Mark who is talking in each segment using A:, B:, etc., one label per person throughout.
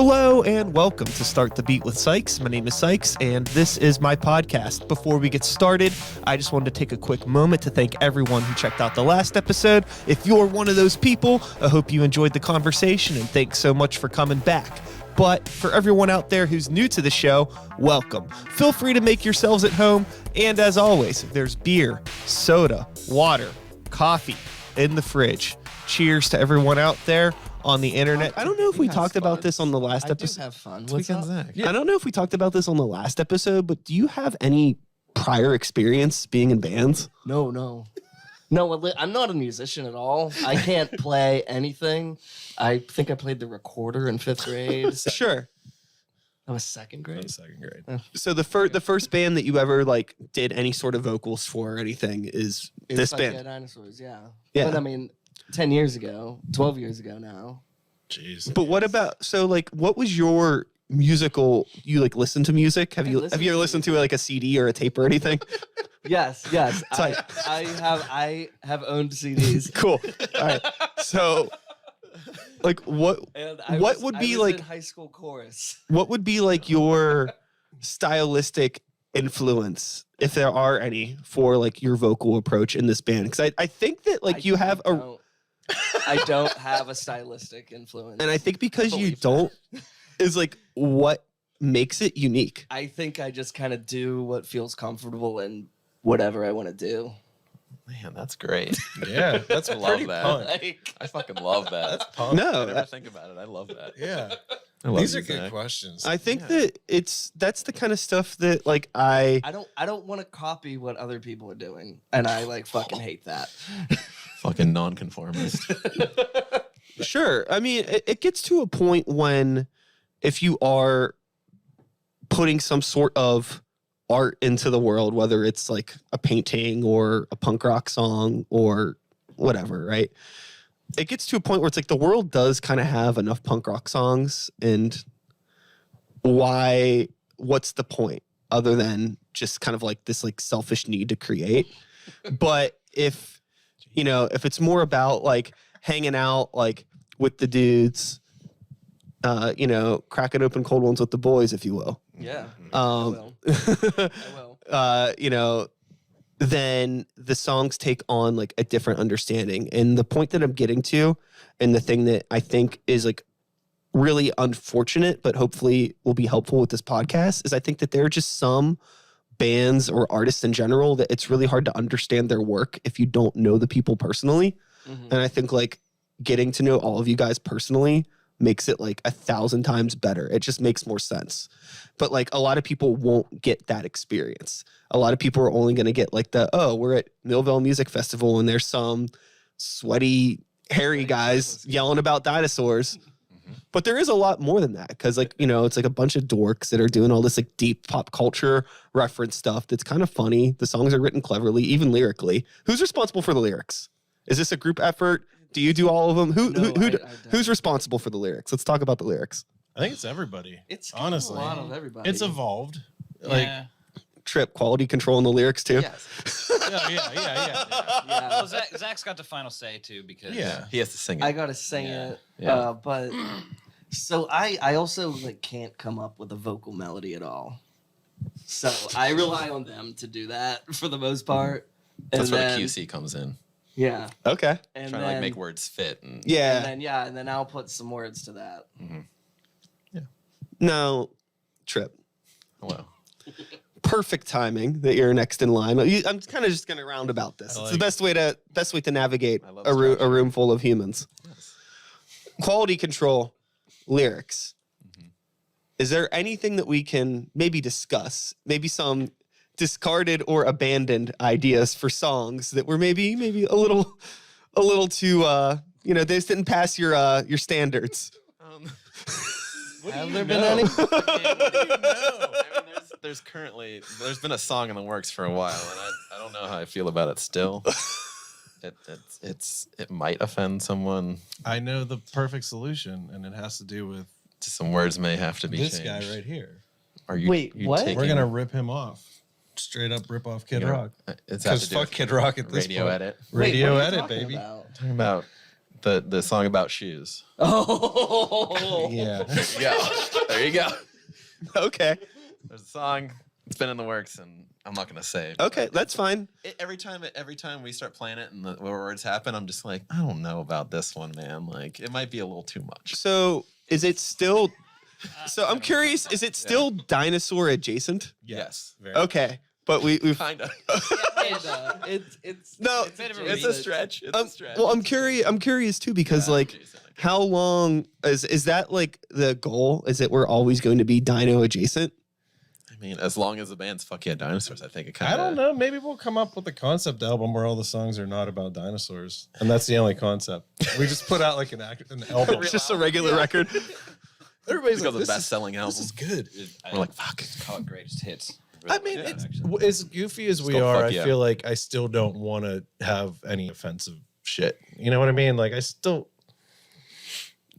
A: Hello and welcome to Start the Beat with Sykes. My name is Sykes and this is my podcast. Before we get started, I just wanted to take a quick moment to thank everyone who checked out the last episode. If you're one of those people, I hope you enjoyed the conversation and thanks so much for coming back. But for everyone out there who's new to the show, welcome. Feel free to make yourselves at home. And as always, there's beer, soda, water, coffee in the fridge. Cheers to everyone out there on the internet. I don't know if we talked about this on the last episode.
B: I do have fun.
C: What's up? Zach?
A: Yeah. I don't know if we talked about this on the last episode, but do you have any prior experience being in bands?
B: No, I'm not a musician at all. I can't play anything. I think I played the recorder in 5th grade.
A: Sure.
B: That was 2nd grade.
A: So the first band that you ever like did any sort of vocals for or anything is this band.
B: Dinosaurs, yeah.
A: Yeah.
B: But I mean, 10 years ago, 12 years ago now.
C: Jeez.
A: But what about, so like, what was your musical, you like listen to music? Have you ever listened to like a CD or a tape or anything?
B: Yes. I have owned CDs.
A: Cool. All right. So like what would be like
B: in high school chorus?
A: What would be like your stylistic influence, if there are any, for like your vocal approach in this band? Because I think that like
B: I don't have a stylistic influence.
A: And I think because you don't is like what makes it unique.
B: I think I just kind of do what feels comfortable and whatever I want to do.
C: Man, that's great.
D: Yeah,
C: That's I love that.
B: Like,
C: I fucking love that.
D: that's punk.
A: No,
C: I never think about it. I love that.
D: Yeah,
C: I love
D: these
C: you,
D: are good
C: Zach.
D: questions.
A: I think that that's the kind of stuff that like I
B: don't want to copy what other people are doing, and I like fucking hate that.
C: Fucking nonconformist.
A: Sure. I mean, it gets to a point when if you are putting some sort of art into the world, whether it's like a painting or a punk rock song or whatever, right? It gets to a point where it's like the world does kind of have enough punk rock songs, and what's the point other than just kind of like this like selfish need to create? But if it's more about like hanging out like with the dudes, cracking open cold ones with the boys, if you will.
B: Yeah.
A: I
B: will.
A: Then the songs take on like a different understanding. And the point that I'm getting to, and the thing that I think is like really unfortunate, but hopefully will be helpful with this podcast, is I think that there are just some bands or artists in general that it's really hard to understand their work if you don't know the people personally.
B: Mm-hmm.
A: And I think like getting to know all of you guys personally makes it like 1,000 times better. It just makes more sense. But like a lot of people won't get that experience. A lot of people are only going to get like we're at Millville Music Festival and there's some sweaty, hairy guys yelling about dinosaurs. But there is a lot more than that, because like, it's like a bunch of dorks that are doing all this like deep pop culture reference stuff that's kind of funny. The songs are written cleverly, even lyrically. Who's responsible for the lyrics? Is this a group effort? Do you do all of them? Who's responsible for the lyrics? Let's talk about the lyrics.
D: I think it's everybody.
B: It's
D: honestly
B: a lot of everybody.
D: It's evolved. Like
A: Trip, quality control in the lyrics too.
B: Yes.
D: yeah.
E: Well, Zach's got the final say too, because
C: He has to sing it.
B: I gotta sing it.
C: Yeah.
B: But so I also like can't come up with a vocal melody at all. So I rely on them to do that for the most part.
C: That's
B: and
C: where
B: then,
C: the QC comes in.
B: Yeah.
A: Okay.
B: And
C: Trying
B: then,
C: to like make words fit. And
A: Yeah.
B: And then I'll put some words to that.
C: Mm-hmm.
A: No, Trip.
C: Hello.
A: Perfect timing that you're next in line. I'm kind of just going to round about this. It's the best way to navigate a room full of humans.
C: Yes.
A: Quality control, lyrics.
C: Mm-hmm.
A: Is there anything that we can maybe discuss? Maybe some discarded or abandoned ideas for songs that were maybe a little too they just didn't pass your standards.
B: Have there been any?
C: There's been a song in the works for a while, and I don't know how I feel about it still. It might offend someone.
D: I know the perfect solution, and it has to do with
C: Some words may have to be
D: this
C: changed.
D: guy right here.
C: Are you?
B: Wait, what?
C: taking-
D: We're gonna rip him off. Straight up rip off Kid Rock.
C: It's have
D: Because
C: to do
D: fuck
C: with
D: Kid Rock at this
C: radio
D: point.
C: edit.
D: Radio
B: Wait, what are you
D: edit,
B: talking
D: baby.
B: about?
C: Talking about The song about shoes.
B: Oh.
D: Yeah.
C: There you go.
A: Okay.
C: There's a song. It's been in the works, and I'm not gonna say.
A: Okay, that's fine.
C: Every time we start playing it and the words happen, I'm just like, I don't know about this one, man. Like, it might be a little too much.
A: So is it still? So I'm curious. Is it still dinosaur adjacent?
C: Yes.
D: Very
A: Okay, but we've
C: Kind of.
B: It's
A: no.
C: It's a stretch. It's a stretch.
A: Well, I'm curious too because
C: Yeah,
A: like,
C: adjacent, I guess.
A: how long is that like the goal? Is it we're always going to be dino adjacent?
C: I mean, as long as the band's Fuck Yeah Dinosaurs, I think it kind
D: I
C: of.
D: don't know. Maybe we'll come up with a concept album where all the songs are not about dinosaurs, and that's the only concept. We just put out like an album.
A: It's just a regular record.
D: Everybody's
C: It's
D: like,
C: the
D: this
C: best-selling album.
D: This is good.
C: We're like, fuck.
E: Call it greatest hits.
D: I mean,
E: Yeah,
D: it's,
E: actually.
D: as goofy as we
C: Still
D: are,
C: fuck
D: I
C: yeah.
D: feel like I still don't want to have any offensive shit. You know what I mean? Like, I still,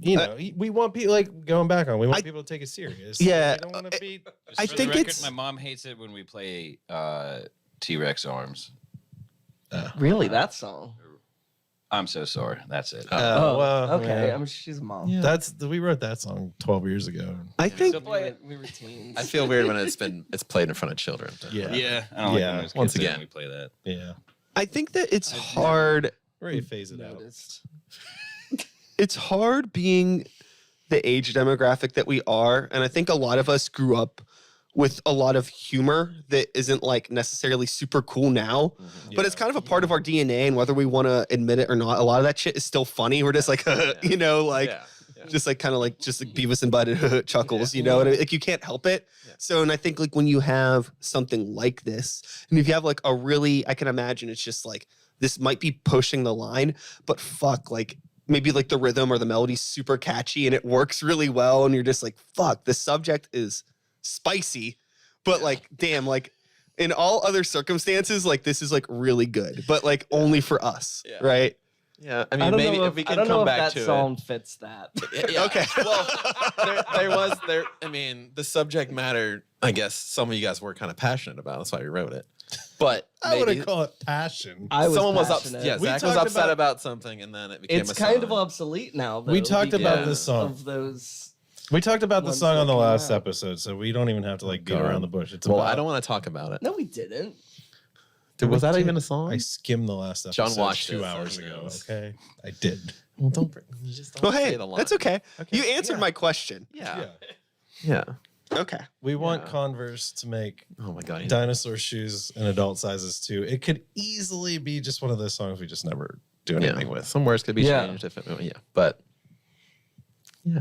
D: you know, we want people like going back on. We want people to take it serious.
A: Yeah,
D: we don't want to be.
E: Just
A: I
E: for the
A: think
E: record,
A: it's-
E: my mom hates it when we play T-Rex arms.
B: really that song.
E: I'm so sorry. That's it.
D: Well,
B: okay.
D: yeah.
B: I mean, she's a mom.
C: Yeah.
D: We wrote that song 12 years ago.
A: I think
E: Still play it.
B: We were teens.
C: I feel weird when it's played in front of children.
D: Yeah.
E: Yeah, I don't like
D: Yeah.
E: when those
C: Once
E: kids
C: again.
E: when we play that.
D: Yeah.
A: I think that it's hard.
D: We're ready to phase it out.
B: noticed.
A: It's hard being the age demographic that we are, and I think a lot of us grew up with a lot of humor that isn't like necessarily super cool now, but it's kind of a part of our DNA, and whether we want to admit it or not, a lot of that shit is still funny. We're just like, you know, like
C: Yeah.
A: just like kind of like just like Beavis and Butthead chuckles, you know, and like you can't help it.
C: Yeah.
A: So, and I think like when you have something like this, and if you have like a really, I can imagine it's just like this might be pushing the line, but fuck, like maybe like the rhythm or the melody's super catchy and it works really well, and you're just like, fuck, the subject is spicy, but like, damn, like in all other circumstances, like this is like really good, but like only for us,
C: Yeah.
A: right?
C: Yeah, I
B: I
C: mean,
B: don't
C: maybe
B: know
C: if we
B: I
C: can
B: don't know
C: come
B: if
C: back
B: that
C: to
B: song fits that.
C: it. Yeah.
A: Okay.
C: Well, I mean, the subject matter, I guess some of you guys were kind of passionate about. That's why we wrote it. But
D: I
C: maybe
D: wouldn't call it passion.
B: I was
C: someone was
B: passionate.
C: upset. Yeah,
D: We
C: Zach was
D: talked
C: upset
D: about-
C: about something, and then it became
B: It's
C: a
B: kind
C: song.
B: of obsolete now. Though,
D: We talked about
B: because
D: this song.
B: of those.
D: We talked about the
B: Ones
D: song
B: that
D: on the
B: come
D: last
B: out.
D: episode, so we don't even have to like beat
C: God.
D: around the bush. It's
C: Well,
D: about,
C: I don't want to talk about it.
B: No, we didn't.
C: Dude, was
D: We
C: that
D: did.
C: even a song?
D: I skimmed the last
C: John
D: episode
C: watched
D: 2
C: it, so
D: hours
C: he
D: ago.
C: knows.
D: Okay, I did.
C: Well, don't. You just don't
A: Well,
C: say
A: hey,
C: the line.
A: that's okay.
C: Okay.
A: You answered
D: Yeah.
A: my question.
C: Yeah. Yeah.
A: Okay.
D: We want
C: Yeah.
D: Converse to make
C: Oh my god.
D: dinosaur shoes in adult sizes too. It could easily be just one of those songs we just never do anything with.
C: Some words could be
B: Yeah.
C: changed if it. Yeah. But. Yeah.